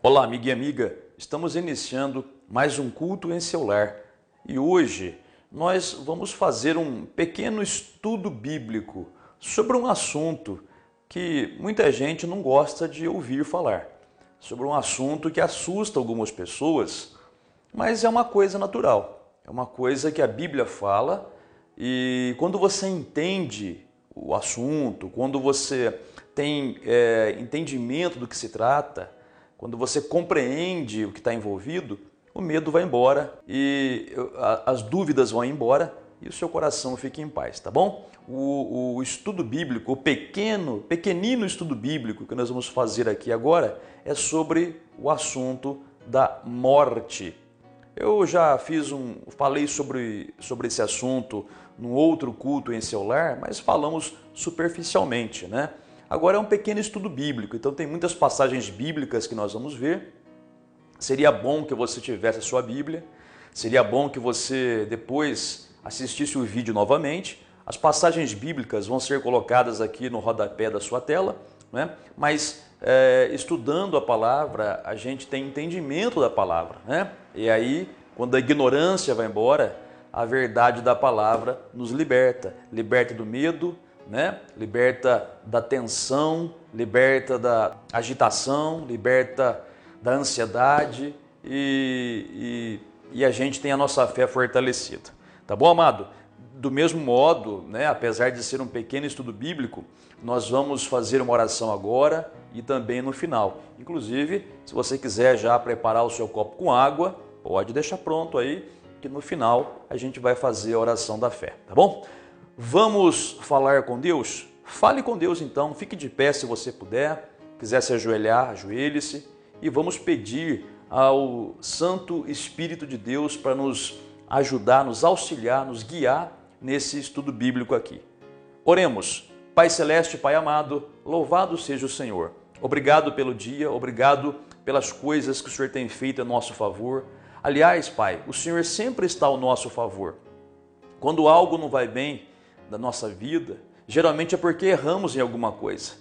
Olá, amigo e amiga, estamos iniciando mais um culto em seu lar e hoje nós vamos fazer um pequeno estudo bíblico sobre um assunto que muita gente não gosta de ouvir falar, sobre um assunto que assusta algumas pessoas, mas é uma coisa natural, é uma coisa que a Bíblia fala e quando você entende o assunto, quando você tem entendimento do que se trata, quando você compreende o que está envolvido, o medo vai embora e as dúvidas vão embora e o seu coração fica em paz, tá bom? O estudo bíblico, o pequenino estudo bíblico que nós vamos fazer aqui agora é sobre o assunto da morte. Eu já falei sobre esse assunto num outro culto em seu lar, mas falamos superficialmente, né? Agora é um pequeno estudo bíblico, então tem muitas passagens bíblicas que nós vamos ver. Seria bom que você tivesse a sua Bíblia, seria bom que você depois assistisse o vídeo novamente. As passagens bíblicas vão ser colocadas aqui no rodapé da sua tela, né? Mas estudando a palavra, a gente tem entendimento da palavra, né? E aí, quando a ignorância vai embora, a verdade da palavra nos liberta. Liberta do medo, né? Liberta da tensão, liberta da agitação, liberta da ansiedade e a gente tem a nossa fé fortalecida. Tá bom, amado? Do mesmo modo, né, apesar de ser um pequeno estudo bíblico, nós vamos fazer uma oração agora e também no final. Inclusive, se você quiser já preparar o seu copo com água, pode deixar pronto aí, que no final a gente vai fazer a oração da fé, tá bom? Vamos falar com Deus? Fale com Deus então, fique de pé se você puder, quiser se ajoelhar, ajoelhe-se e vamos pedir ao Santo Espírito de Deus para nos ajudar, nos auxiliar, nos guiar nesse estudo bíblico aqui. Oremos. Pai Celeste, Pai amado, louvado seja o Senhor. Obrigado pelo dia, obrigado pelas coisas que o Senhor tem feito a nosso favor. Aliás, Pai, o Senhor sempre está ao nosso favor. Quando algo não vai bem da nossa vida, geralmente é porque erramos em alguma coisa.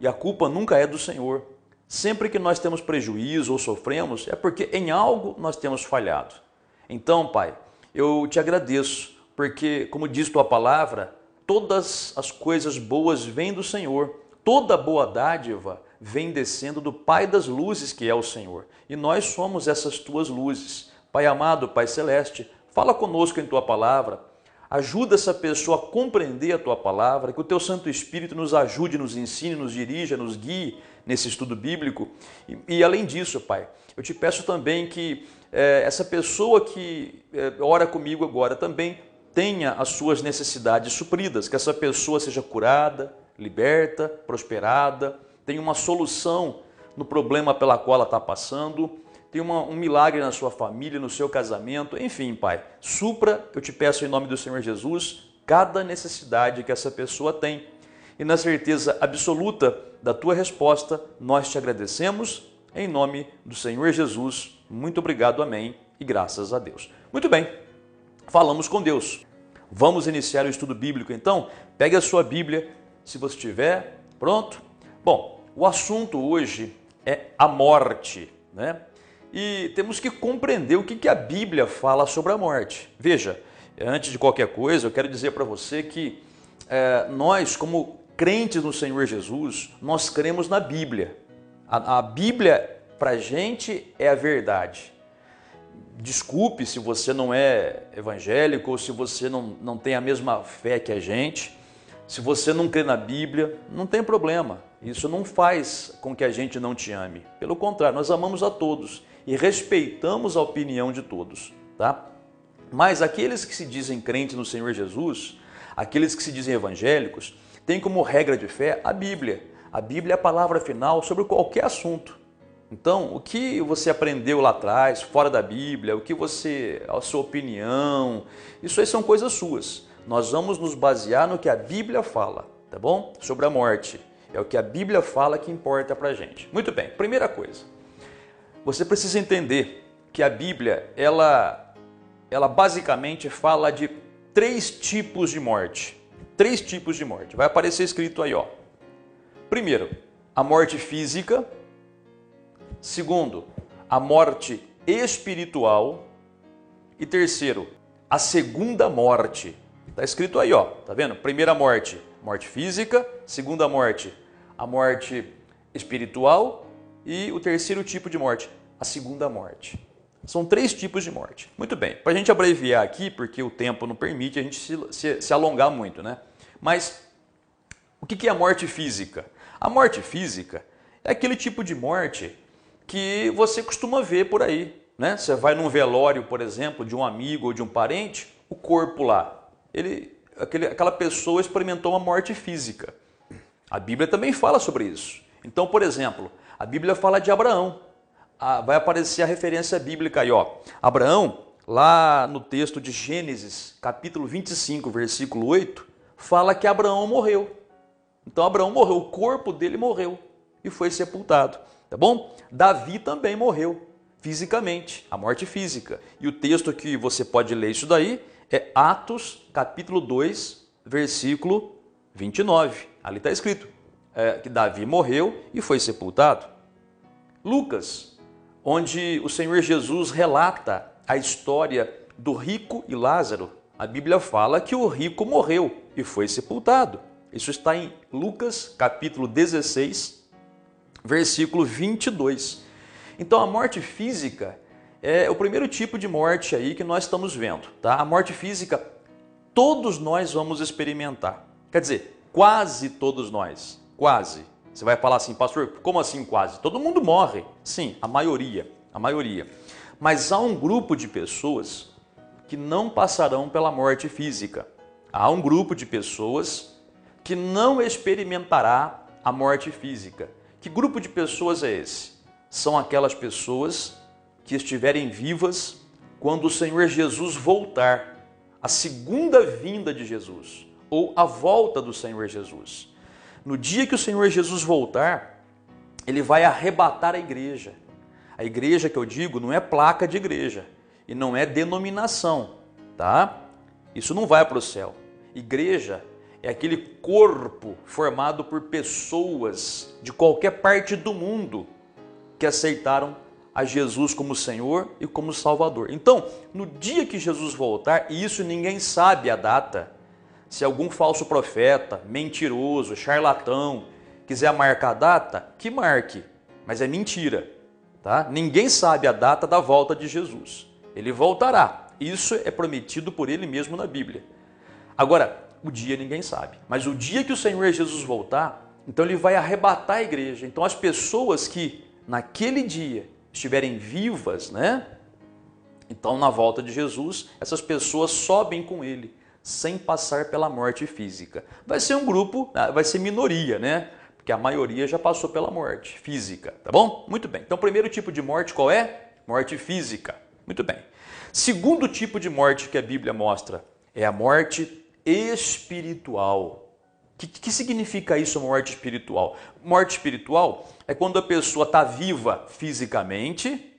E a culpa nunca é do Senhor. Sempre que nós temos prejuízo ou sofremos, é porque em algo nós temos falhado. Então, Pai, eu te agradeço, porque, como diz tua palavra, todas as coisas boas vêm do Senhor. Toda boa dádiva vem descendo do Pai das luzes, que é o Senhor. E nós somos essas tuas luzes. Pai amado, Pai celeste, fala conosco em tua palavra. Ajuda essa pessoa a compreender a tua palavra, que o teu Santo Espírito nos ajude, nos ensine, nos dirija, nos guie nesse estudo bíblico. E além disso, Pai, eu te peço também que essa pessoa que ora comigo agora também tenha as suas necessidades supridas, que essa pessoa seja curada, liberta, prosperada, tenha uma solução no problema pela qual ela está passando, tenha um milagre na sua família, no seu casamento, enfim, Pai, supra, eu te peço em nome do Senhor Jesus, cada necessidade que essa pessoa tem. E na certeza absoluta da tua resposta, nós te agradecemos, em nome do Senhor Jesus. Muito obrigado, amém, e graças a Deus. Muito bem, falamos com Deus. Vamos iniciar o estudo bíblico, então? Pegue a sua Bíblia, se você tiver, pronto? Bom, o assunto hoje é a morte, né? E temos que compreender o que a Bíblia fala sobre a morte. Veja, antes de qualquer coisa, eu quero dizer para você que nós, como crentes no Senhor Jesus, nós cremos na Bíblia. A Bíblia, para a gente, é a verdade. Desculpe se você não é evangélico ou se você não tem a mesma fé que a gente. Se você não crê na Bíblia, não tem problema. Isso não faz com que a gente não te ame. Pelo contrário, nós amamos a todos e respeitamos a opinião de todos, tá? Mas aqueles que se dizem crentes no Senhor Jesus, aqueles que se dizem evangélicos, têm como regra de fé a Bíblia. A Bíblia é a palavra final sobre qualquer assunto. Então, o que você aprendeu lá atrás, fora da Bíblia, a sua opinião, isso aí são coisas suas. Nós vamos nos basear no que a Bíblia fala, tá bom? Sobre a morte. É o que a Bíblia fala que importa pra gente. Muito bem, primeira coisa. Você precisa entender que a Bíblia, ela basicamente fala de 3 tipos de morte. 3 tipos de morte. Vai aparecer escrito aí, ó. Primeiro, a morte física. Segundo, a morte espiritual. E terceiro, a segunda morte. Está escrito aí, ó, tá vendo? Primeira morte, morte física. Segunda morte, a morte espiritual. E o terceiro tipo de morte, a segunda morte. São 3 tipos de morte. Muito bem, para a gente abreviar aqui, porque o tempo não permite a gente se alongar muito, né? Mas o que é a morte física? A morte física é aquele tipo de morte que você costuma ver por aí, né? Você vai num velório, por exemplo, de um amigo ou de um parente, o corpo lá, aquela pessoa experimentou uma morte física. A Bíblia também fala sobre isso. Então, por exemplo, a Bíblia fala de Abraão. Vai aparecer a referência bíblica aí, ó. Abraão, lá no texto de Gênesis, capítulo 25, versículo 8, fala que Abraão morreu. Então Abraão morreu, o corpo dele morreu e foi sepultado, tá bom? Davi também morreu fisicamente, a morte física. E o texto que você pode ler isso daí é Atos, capítulo 2, versículo 29. Ali está escrito que Davi morreu e foi sepultado. Lucas, onde o Senhor Jesus relata a história do rico e Lázaro, a Bíblia fala que o rico morreu e foi sepultado. Isso está em Lucas, capítulo 16, versículo 22. Então a morte física é o primeiro tipo de morte aí que nós estamos vendo, tá? A morte física todos nós vamos experimentar. Quer dizer, quase todos nós, quase. Você vai falar assim, pastor, como assim quase? Todo mundo morre. Sim, a maioria. Mas há um grupo de pessoas que não passarão pela morte física. Há um grupo de pessoas que não experimentará a morte física. Que grupo de pessoas é esse? São aquelas pessoas que estiverem vivas quando o Senhor Jesus voltar, a segunda vinda de Jesus, ou a volta do Senhor Jesus. No dia que o Senhor Jesus voltar, ele vai arrebatar a igreja. A igreja que eu digo não é placa de igreja e não é denominação, tá? Isso não vai para o céu. Igreja é aquele corpo formado por pessoas de qualquer parte do mundo que aceitaram a Jesus como Senhor e como Salvador. Então, no dia que Jesus voltar, e isso ninguém sabe a data, se algum falso profeta, mentiroso, charlatão, quiser marcar a data, que marque, mas é mentira, tá? Ninguém sabe a data da volta de Jesus. Ele voltará. Isso é prometido por ele mesmo na Bíblia. Agora, o dia ninguém sabe, mas o dia que o Senhor Jesus voltar, então ele vai arrebatar a igreja. Então as pessoas que naquele dia estiverem vivas, né? Então na volta de Jesus, essas pessoas sobem com ele, sem passar pela morte física. Vai ser um grupo, vai ser minoria, né? Porque a maioria já passou pela morte física, tá bom? Muito bem. Então, o primeiro tipo de morte qual é? Morte física. Muito bem. Segundo tipo de morte que a Bíblia mostra é a morte espiritual. O que significa isso, morte espiritual? Morte espiritual é quando a pessoa está viva fisicamente,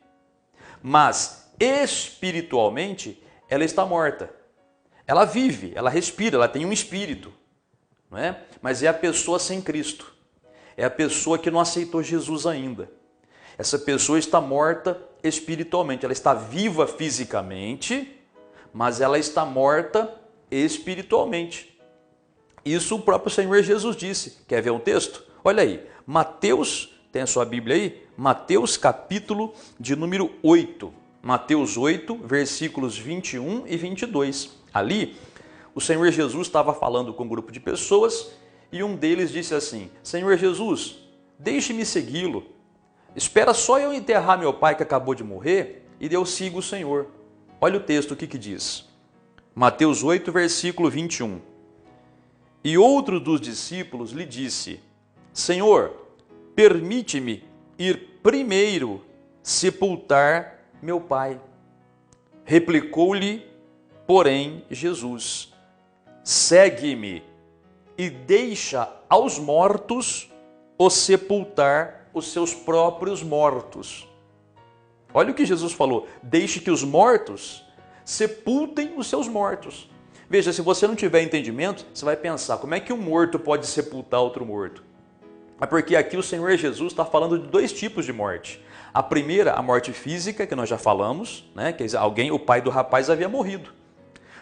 mas espiritualmente ela está morta. Ela vive, ela respira, ela tem um espírito, não é? Mas é a pessoa sem Cristo. É a pessoa que não aceitou Jesus ainda. Essa pessoa está morta espiritualmente. Ela está viva fisicamente, mas ela está morta espiritualmente. Isso o próprio Senhor Jesus disse. Quer ver um texto? Olha aí, Mateus, tem a sua Bíblia aí? Mateus capítulo de número 8. Mateus 8, versículos 21 e 22. Ali, o Senhor Jesus estava falando com um grupo de pessoas e um deles disse assim: Senhor Jesus, deixe-me segui-lo. Espera só eu enterrar meu pai que acabou de morrer e eu sigo o Senhor. Olha o texto, o que diz. Mateus 8, versículo 21. E outro dos discípulos lhe disse: Senhor, permite-me ir primeiro sepultar meu pai. Replicou-lhe, porém, Jesus: segue-me e deixa aos mortos o sepultar os seus próprios mortos. Olha o que Jesus falou: deixe que os mortos sepultem os seus mortos. Veja, se você não tiver entendimento, você vai pensar, como é que um morto pode sepultar outro morto? É porque aqui o Senhor Jesus está falando de dois tipos de morte. A primeira, a morte física, que nós já falamos, né? Que o pai do rapaz havia morrido.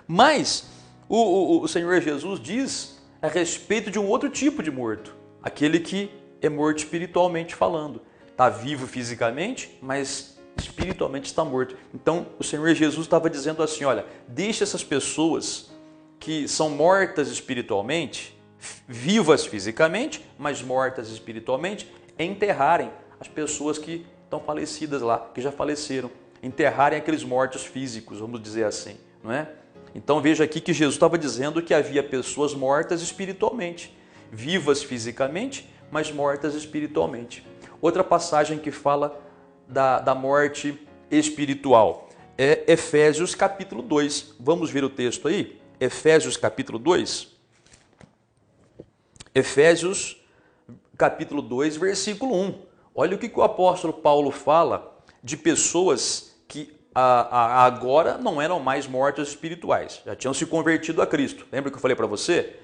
Mas o Senhor Jesus diz a respeito de um outro tipo de morto, aquele que é morto espiritualmente falando. Está vivo fisicamente, mas espiritualmente está morto. Então o Senhor Jesus estava dizendo assim, olha, deixa essas pessoas que são mortas espiritualmente, vivas fisicamente, mas mortas espiritualmente, enterrarem as pessoas que estão falecidas lá, que já faleceram, enterrarem aqueles mortos físicos, vamos dizer assim, não é? Então veja aqui que Jesus estava dizendo que havia pessoas mortas espiritualmente, vivas fisicamente, mas mortas espiritualmente. Outra passagem que fala da morte espiritual é Efésios capítulo 2. Vamos ver o texto aí? Efésios capítulo 2. Efésios capítulo 2, versículo 1. Olha o que o apóstolo Paulo fala de pessoas que agora não eram mais mortas espirituais, já tinham se convertido a Cristo. Lembra que eu falei para você?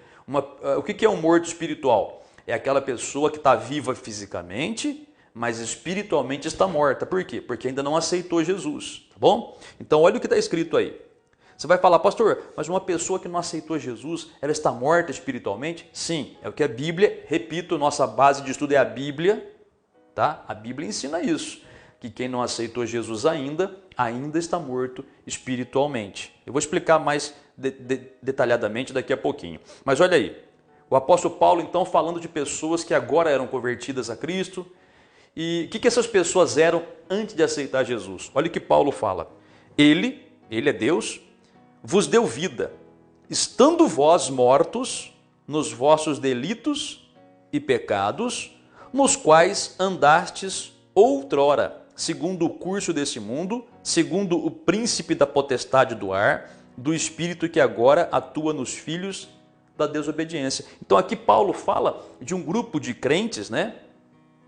O que é um morto espiritual? É aquela pessoa que está viva fisicamente, mas espiritualmente está morta. Por quê? Porque ainda não aceitou Jesus, tá bom? Então olha o que está escrito aí. Você vai falar, pastor, mas uma pessoa que não aceitou Jesus, ela está morta espiritualmente? Sim, é o que a Bíblia, repito, nossa base de estudo é a Bíblia, tá? A Bíblia ensina isso, que quem não aceitou Jesus ainda está morto espiritualmente. Eu vou explicar mais detalhadamente daqui a pouquinho. Mas olha aí, o apóstolo Paulo então falando de pessoas que agora eram convertidas a Cristo. E o que essas pessoas eram antes de aceitar Jesus? Olha o que Paulo fala. Ele é Deus, vos deu vida, estando vós mortos nos vossos delitos e pecados, nos quais andastes outrora, segundo o curso desse mundo, segundo o príncipe da potestade do ar, do espírito que agora atua nos filhos da desobediência. Então aqui Paulo fala de um grupo de crentes, né,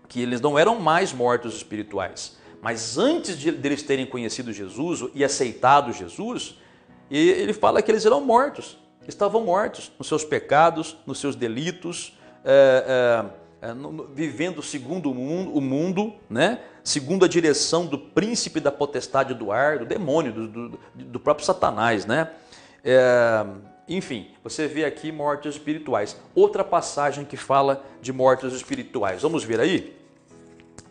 que eles não eram mais mortos espirituais, mas antes de eles terem conhecido Jesus e aceitado Jesus, ele fala que eles eram mortos, estavam mortos nos seus pecados, nos seus delitos, vivendo segundo o mundo, né? Segundo a direção do príncipe da potestade do ar, do demônio, do próprio Satanás, né? Enfim, você vê aqui mortos espirituais. Outra passagem que fala de mortos espirituais. Vamos ver aí?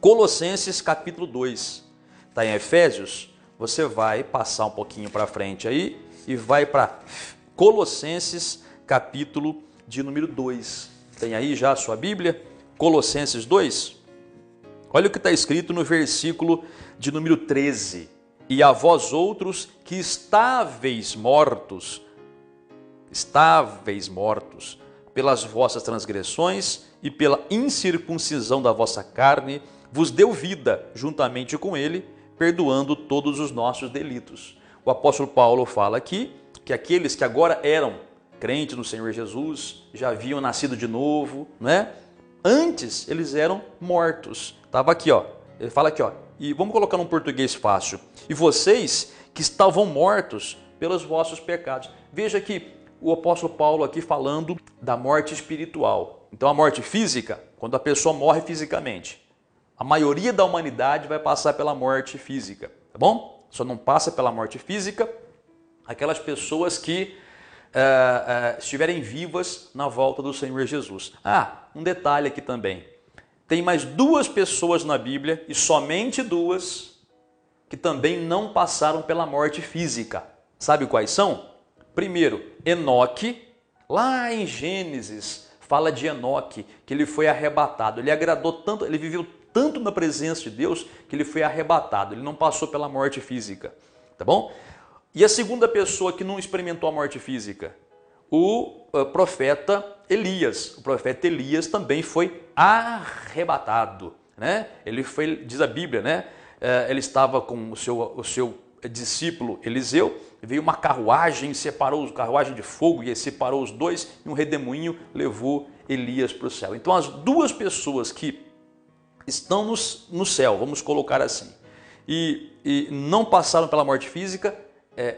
Colossenses capítulo 2. Está em Efésios? Você vai passar um pouquinho para frente aí e vai para Colossenses capítulo de número 2. Tem aí já a sua Bíblia? Colossenses 2. Olha o que está escrito no versículo de número 13. E a vós outros que estáveis mortos pelas vossas transgressões e pela incircuncisão da vossa carne, vos deu vida juntamente com ele, perdoando todos os nossos delitos. O apóstolo Paulo fala aqui que aqueles que agora eram crentes no Senhor Jesus, já haviam nascido de novo, né? Antes eles eram mortos. Estava aqui, ó. Ele fala aqui, ó. E vamos colocar num português fácil. E vocês que estavam mortos pelos vossos pecados. Veja que o apóstolo Paulo aqui falando da morte espiritual. Então a morte física, quando a pessoa morre fisicamente. A maioria da humanidade vai passar pela morte física, tá bom? Só não passa pela morte física aquelas pessoas que estiverem vivas na volta do Senhor Jesus. Um detalhe aqui também. Tem mais duas pessoas na Bíblia, e somente duas, que também não passaram pela morte física. Sabe quais são? Primeiro, Enoque, lá em Gênesis, fala de Enoque, que ele foi arrebatado. Ele agradou tanto, ele viveu tanto na presença de Deus, que ele foi arrebatado. Ele não passou pela morte física, tá bom? E a segunda pessoa que não experimentou a morte física? O profeta Elias. O profeta Elias também foi arrebatado, né? Ele foi, diz a Bíblia, né? Ele estava com o seu discípulo Eliseu, veio uma carruagem, carruagem de fogo, e separou os dois, e um redemoinho levou Elias para o céu. Então as duas pessoas que estão no céu, vamos colocar assim, e não passaram pela morte física,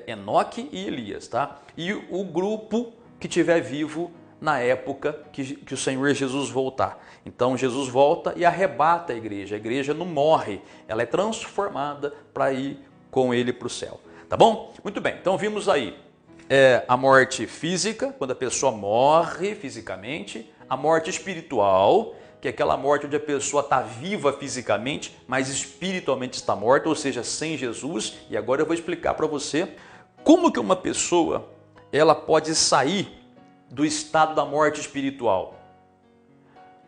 Enoque e Elias, tá? E o grupo que estiver vivo na época que o Senhor Jesus voltar. Então Jesus volta e arrebata a igreja não morre, ela é transformada para ir com ele para o céu. Tá bom? Muito bem, então vimos aí a morte física, quando a pessoa morre fisicamente, a morte espiritual, que é aquela morte onde a pessoa está viva fisicamente, mas espiritualmente está morta, ou seja, sem Jesus. E agora eu vou explicar para você como que uma pessoa ela pode sair do estado da morte espiritual.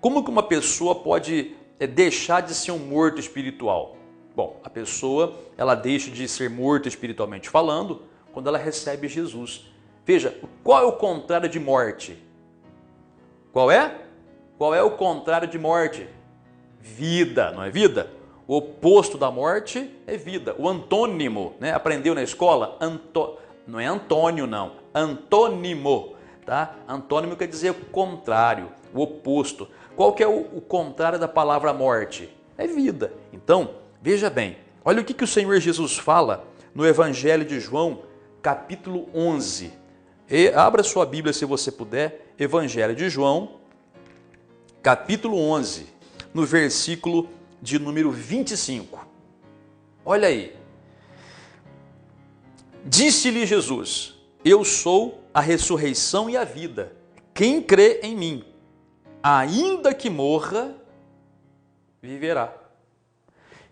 Como que uma pessoa pode deixar de ser um morto espiritual? Bom, a pessoa ela deixa de ser morta espiritualmente falando quando ela recebe Jesus. Veja, qual é o contrário de morte? Qual é? Qual é o contrário de morte? Vida, não é vida? O oposto da morte é vida. O antônimo, né? Aprendeu na escola? Não é Antônio, não. Antônimo, tá? Antônimo quer dizer o contrário, o oposto. Qual que é o contrário da palavra morte? É vida. Então, veja bem, olha o que o Senhor Jesus fala no Evangelho de João, capítulo 11. Abra sua Bíblia se você puder, Evangelho de João, capítulo 11, no versículo de número 25. Olha aí. Disse-lhe Jesus: eu sou a ressurreição e a vida. Quem crê em mim, ainda que morra, viverá.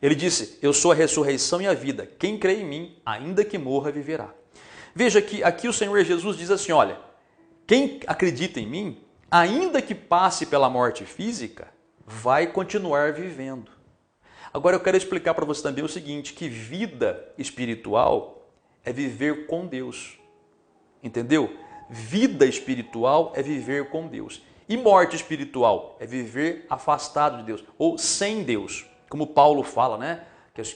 Ele disse: eu sou a ressurreição e a vida. Quem crê em mim, ainda que morra, viverá. Veja que aqui o Senhor Jesus diz assim, olha, quem acredita em mim, ainda que passe pela morte física, vai continuar vivendo. Agora eu quero explicar para você também o seguinte, que vida espiritual é viver com Deus. Entendeu? Vida espiritual é viver com Deus. E morte espiritual é viver afastado de Deus, ou sem Deus. Como Paulo fala, né?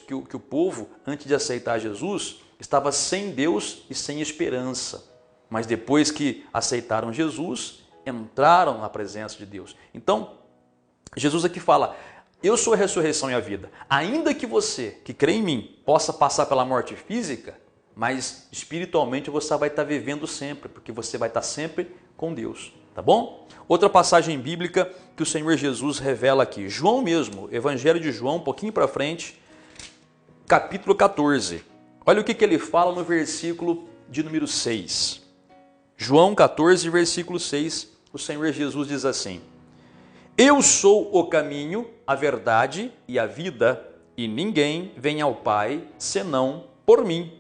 Que o povo, antes de aceitar Jesus, estava sem Deus e sem esperança. Mas depois que aceitaram Jesus, entraram na presença de Deus. Então, Jesus aqui fala, eu sou a ressurreição e a vida. Ainda que você, que crê em mim, possa passar pela morte física, mas espiritualmente você vai estar vivendo sempre, porque você vai estar sempre com Deus. Tá bom? Outra passagem bíblica que o Senhor Jesus revela aqui. João mesmo, Evangelho de João, um pouquinho para frente, capítulo 14. Olha o que ele fala no versículo de número 6. João 14, versículo 6, o Senhor Jesus diz assim: eu sou o caminho, a verdade e a vida, e ninguém vem ao Pai senão por mim.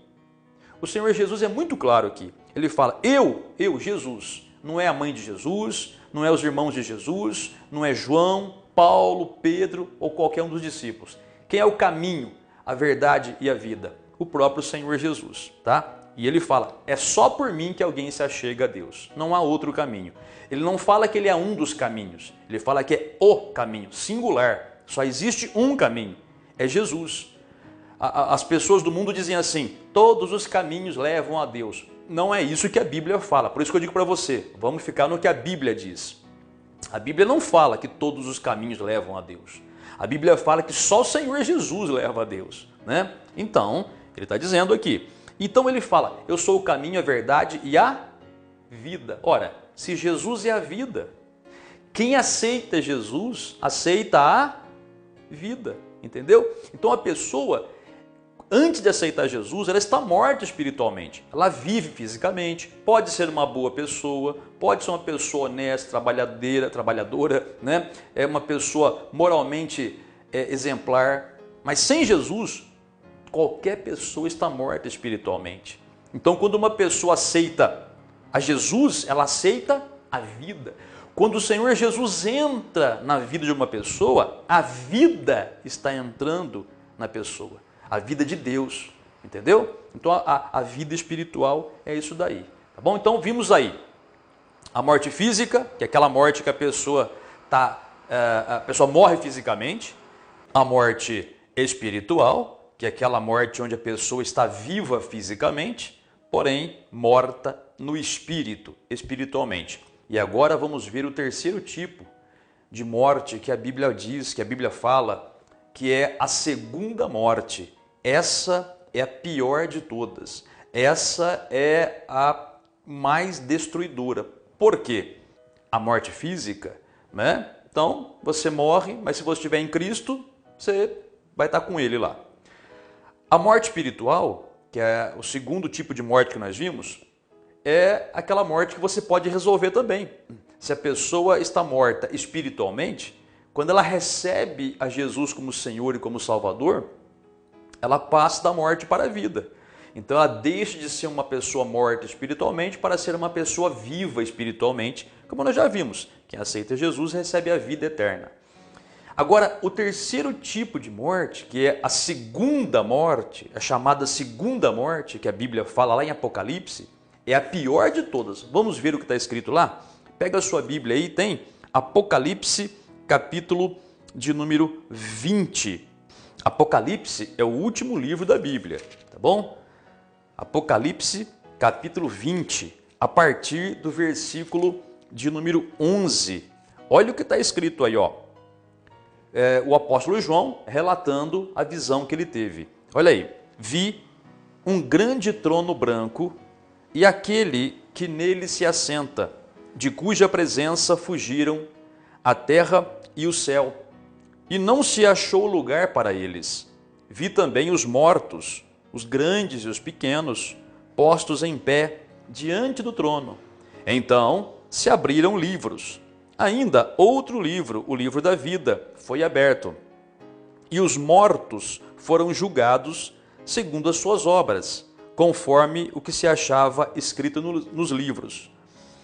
O Senhor Jesus é muito claro aqui. Ele fala, eu, Jesus. Não é a mãe de Jesus, não é os irmãos de Jesus, não é João, Paulo, Pedro ou qualquer um dos discípulos. Quem é o caminho, a verdade e a vida? O próprio Senhor Jesus, tá? E ele fala, é só por mim que alguém se achega a Deus. Não há outro caminho. Ele não fala que ele é um dos caminhos. Ele fala que é o caminho, singular. Só existe um caminho, é Jesus. As pessoas do mundo dizem assim, todos os caminhos levam a Deus. Não é isso que a Bíblia fala. Por isso que eu digo para você, vamos ficar no que a Bíblia diz. A Bíblia não fala que todos os caminhos levam a Deus. A Bíblia fala que só o Senhor Jesus leva a Deus, né? Então, ele está dizendo aqui. Então ele fala, eu sou o caminho, a verdade e a vida. Ora, se Jesus é a vida, quem aceita Jesus, aceita a vida, entendeu? Então a pessoa, antes de aceitar Jesus, ela está morta espiritualmente. Ela vive fisicamente, pode ser uma boa pessoa, pode ser uma pessoa honesta, trabalhadora, né? É uma pessoa moralmente exemplar, mas sem Jesus, qualquer pessoa está morta espiritualmente. Então, quando uma pessoa aceita a Jesus, ela aceita a vida. Quando o Senhor Jesus entra na vida de uma pessoa, a vida está entrando na pessoa. A vida de Deus, entendeu? Então, a vida espiritual é isso daí. Tá bom? Então, vimos aí a morte física, que é aquela morte que a pessoa morre fisicamente. A morte espiritual, que é aquela morte onde a pessoa está viva fisicamente, porém morta no espírito, espiritualmente. E agora vamos ver o terceiro tipo de morte que a Bíblia diz, que a Bíblia fala, que é a segunda morte. Essa é a pior de todas. Essa é a mais destruidora. Por quê? a morte física, né? Então, você morre, mas se você estiver em Cristo, você vai estar com Ele lá. A morte espiritual, que é o segundo tipo de morte que nós vimos, é aquela morte que você pode resolver também. Se a pessoa está morta espiritualmente, quando ela recebe a Jesus como Senhor e como Salvador, ela passa da morte para a vida. Então ela deixa de ser uma pessoa morta espiritualmente para ser uma pessoa viva espiritualmente, como nós já vimos. Quem aceita Jesus recebe a vida eterna. Agora, o terceiro tipo de morte, que é a segunda morte, a chamada segunda morte, que a Bíblia fala lá em Apocalipse, é a pior de todas. Vamos ver o que está escrito lá? Pega a sua Bíblia aí, tem Apocalipse, capítulo de número 20. Apocalipse é o último livro da Bíblia, tá bom? Apocalipse, capítulo 20, a partir do versículo de número 11. Olha o que está escrito aí, ó. O apóstolo João relatando a visão que ele teve. Olha aí. Vi um grande trono branco e aquele que nele se assenta, de cuja presença fugiram a terra e o céu, e não se achou lugar para eles. Vi também os mortos, os grandes e os pequenos, postos em pé diante do trono. Então se abriram livros. Ainda outro livro, o livro da vida, foi aberto. E os mortos foram julgados segundo as suas obras, conforme o que se achava escrito nos livros.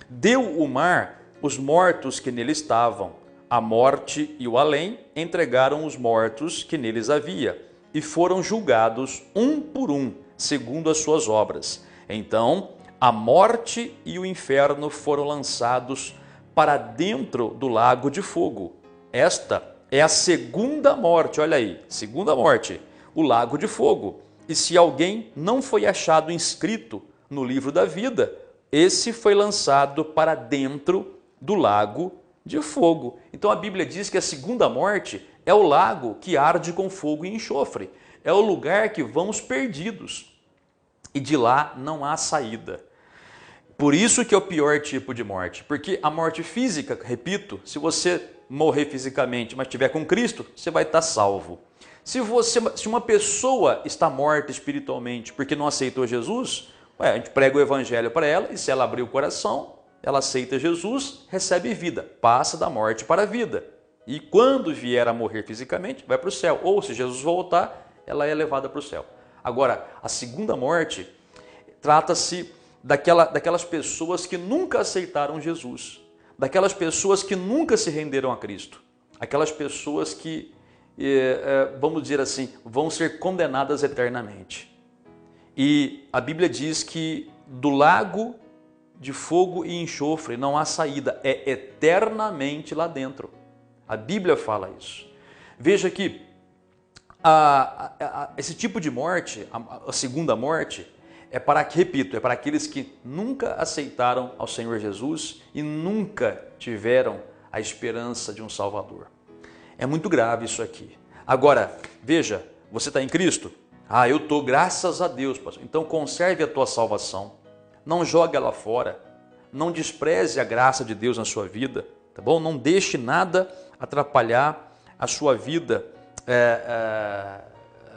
Deu o mar os mortos que nele estavam. A morte e o além entregaram os mortos que neles havia, e foram julgados um por um, segundo as suas obras. Então a morte e o inferno foram lançados para dentro do lago de fogo. Esta é a segunda morte, olha aí, segunda morte, o lago de fogo. E se alguém não foi achado inscrito no livro da vida, esse foi lançado para dentro do lago de fogo. Então a Bíblia diz que a segunda morte é o lago que arde com fogo e enxofre. É o lugar que vão os perdidos. E de lá não há saída. Por isso que é o pior tipo de morte. Porque a morte física, repito, se você morrer fisicamente, mas estiver com Cristo, você vai estar salvo. Se uma pessoa está morta espiritualmente porque não aceitou Jesus, a gente prega o evangelho para ela e se ela abrir o coração, ela aceita Jesus, recebe vida, passa da morte para a vida. E quando vier a morrer fisicamente, vai para o céu. Ou se Jesus voltar, ela é levada para o céu. Agora, a segunda morte trata-se daquelas pessoas que nunca aceitaram Jesus, daquelas pessoas que nunca se renderam a Cristo, aquelas pessoas que, vamos dizer assim, vão ser condenadas eternamente. E a Bíblia diz que do lago de fogo e enxofre não há saída, é eternamente lá dentro. A Bíblia fala isso. Veja que esse tipo de morte, a segunda morte, é para aqueles que nunca aceitaram ao Senhor Jesus e nunca tiveram a esperança de um Salvador. É muito grave isso aqui. Agora, veja, você está em Cristo? Eu estou, graças a Deus, pastor. Então conserve a tua salvação. Não jogue ela fora. Não despreze a graça de Deus na sua vida, tá bom? Não deixe nada atrapalhar a sua vida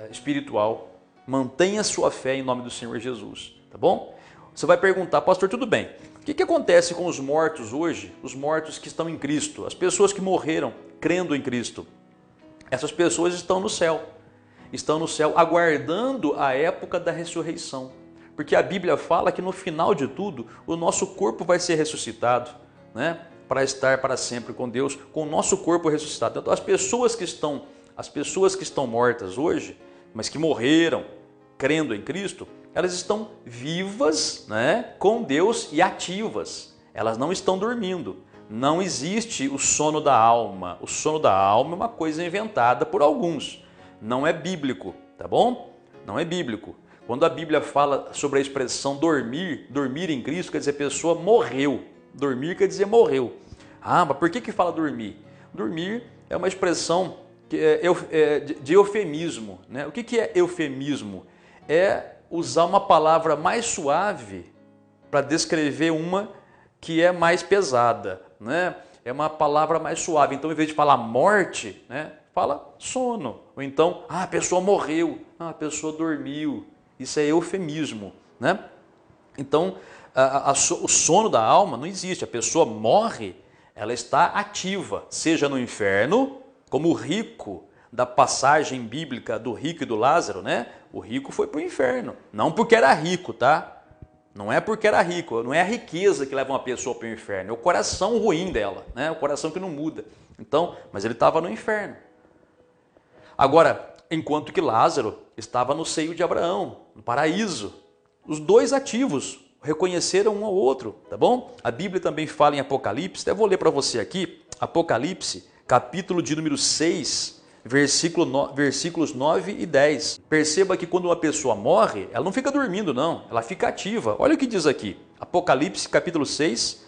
espiritual. Mantenha a sua fé em nome do Senhor Jesus, tá bom? Você vai perguntar, pastor, tudo bem, o que acontece com os mortos hoje, os mortos que estão em Cristo, as pessoas que morreram crendo em Cristo? Essas pessoas estão no céu aguardando a época da ressurreição, porque a Bíblia fala que no final de tudo, o nosso corpo vai ser ressuscitado, né? Para estar para sempre com Deus, com o nosso corpo ressuscitado. Então as pessoas que estão mortas hoje, mas que morreram crendo em Cristo, elas estão vivas, né, com Deus e ativas. Elas não estão dormindo. Não existe o sono da alma. O sono da alma é uma coisa inventada por alguns. Não é bíblico, tá bom? Não é bíblico. Quando a Bíblia fala sobre a expressão dormir em Cristo, quer dizer a pessoa morreu. Dormir quer dizer morreu. Mas por que fala dormir? Dormir é uma expressão de eufemismo, né? O que é eufemismo? É usar uma palavra mais suave para descrever uma que é mais pesada. né? É uma palavra mais suave. Então, em vez de falar morte, né, fala sono. Ou então, a pessoa morreu, a pessoa dormiu. Isso é eufemismo, né? Então, o sono da alma não existe. A pessoa morre, ela está ativa, seja no inferno, como o rico da passagem bíblica do rico e do Lázaro, né? O rico foi para o inferno, não porque era rico, tá? Não é porque era rico, não é a riqueza que leva uma pessoa para o inferno, é o coração ruim dela, né? O coração que não muda. Então, mas ele estava no inferno. Agora, enquanto que Lázaro estava no seio de Abraão, no paraíso. Os dois ativos reconheceram um ao outro, tá bom? A Bíblia também fala em Apocalipse, até vou ler para você aqui, Apocalipse, capítulo de número 6, versículos 9 e 10. Perceba que quando uma pessoa morre, ela não fica dormindo não, ela fica ativa. Olha o que diz aqui, Apocalipse capítulo 6,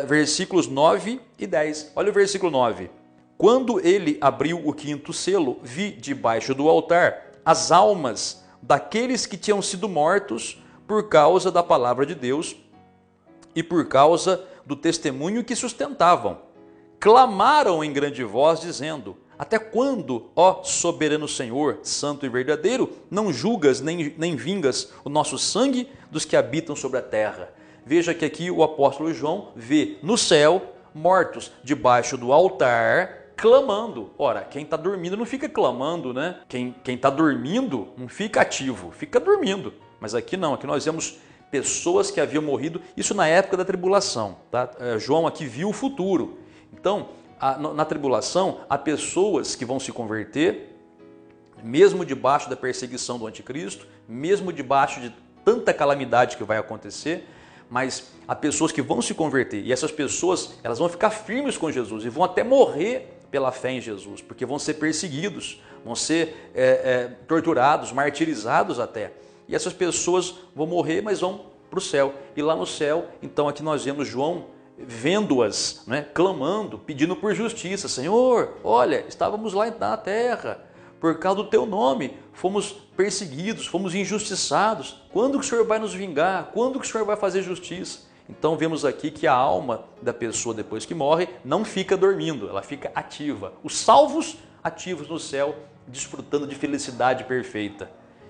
versículos 9 e 10. Olha o versículo 9. Quando ele abriu o quinto selo, vi debaixo do altar as almas daqueles que tinham sido mortos por causa da palavra de Deus e por causa do testemunho que sustentavam. Clamaram em grande voz, dizendo: até quando, ó soberano Senhor, santo e verdadeiro, não julgas nem vingas o nosso sangue dos que habitam sobre a terra? Veja que aqui o apóstolo João vê no céu mortos debaixo do altar clamando. Ora, quem está dormindo não fica clamando, né? Quem está dormindo não fica ativo, fica dormindo. Mas aqui não, aqui nós vemos pessoas que haviam morrido, isso na época da tribulação, tá? João aqui viu o futuro. Então, na tribulação, há pessoas que vão se converter, mesmo debaixo da perseguição do anticristo, mesmo debaixo de tanta calamidade que vai acontecer, mas há pessoas que vão se converter, e essas pessoas elas vão ficar firmes com Jesus e vão até morrer pela fé em Jesus, porque vão ser perseguidos, vão ser torturados, martirizados até. E essas pessoas vão morrer, mas vão para o céu. E lá no céu, então aqui nós vemos João vendo-as, né, clamando, pedindo por justiça. Senhor, olha, estávamos lá na terra, por causa do teu nome, fomos perseguidos, fomos injustiçados. Quando que o Senhor vai nos vingar? Quando que o Senhor vai fazer justiça? Então vemos aqui que a alma da pessoa depois que morre não fica dormindo, ela fica ativa. Os salvos ativos no céu, desfrutando de felicidade perfeita.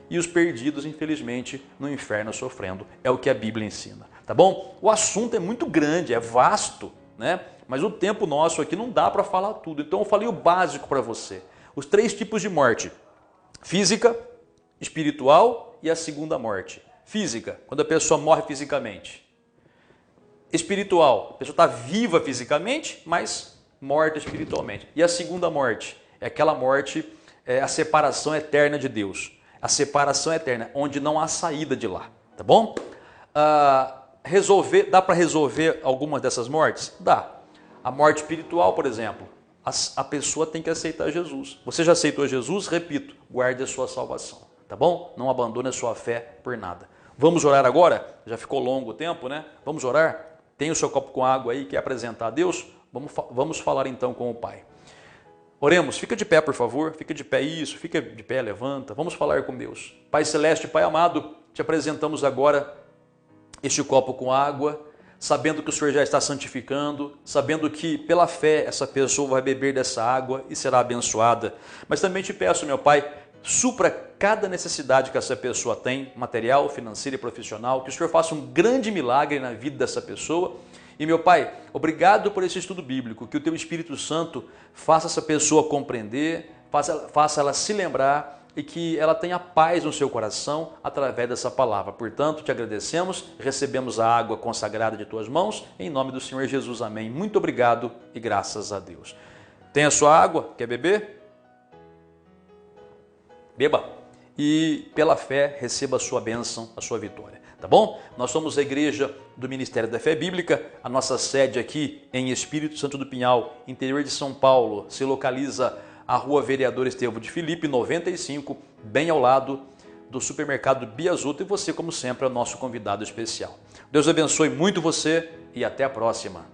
E os perdidos, infelizmente, no inferno sofrendo. É o que a Bíblia ensina, tá bom? O assunto é muito grande, é vasto, né? Mas o tempo nosso aqui não dá para falar tudo. Então eu falei o básico para você. Os 3 tipos de morte: física, espiritual e a segunda morte. Física, quando a pessoa morre fisicamente. Espiritual, a pessoa está viva fisicamente, mas morta espiritualmente. E a segunda morte é aquela morte, a separação eterna de Deus. A separação eterna, onde não há saída de lá, tá bom? Dá para resolver algumas dessas mortes? Dá. A morte espiritual, por exemplo, a pessoa tem que aceitar Jesus. Você já aceitou Jesus? Repito, guarde a sua salvação, tá bom? Não abandone a sua fé por nada. Vamos orar agora? Já ficou longo o tempo, né? Vamos orar? Tem o seu copo com água aí, quer apresentar a Deus? Vamos falar então com o Pai. Oremos, fica de pé, por favor, fica de pé, isso, fica de pé, levanta, vamos falar com Deus. Pai Celeste, Pai amado, te apresentamos agora este copo com água, sabendo que o Senhor já está santificando, sabendo que pela fé essa pessoa vai beber dessa água e será abençoada. Mas também te peço, meu Pai, supra cada necessidade que essa pessoa tem, material, financeira e profissional, que o Senhor faça um grande milagre na vida dessa pessoa. E meu Pai, obrigado por esse estudo bíblico, que o Teu Espírito Santo faça essa pessoa compreender, faça ela se lembrar e que ela tenha paz no seu coração através dessa palavra. Portanto, te agradecemos, recebemos a água consagrada de Tuas mãos, em nome do Senhor Jesus, amém. Muito obrigado e graças a Deus. Tem a sua água? Quer beber? Beba. E pela fé, receba a sua bênção, a sua vitória. Tá bom? Nós somos a igreja do Ministério da Fé Bíblica, a nossa sede aqui em Espírito Santo do Pinhal, interior de São Paulo, se localiza a Rua Vereador Estevão de Filipe, 95, bem ao lado do supermercado Biasuto, e você, como sempre, é o nosso convidado especial. Deus abençoe muito você e até a próxima.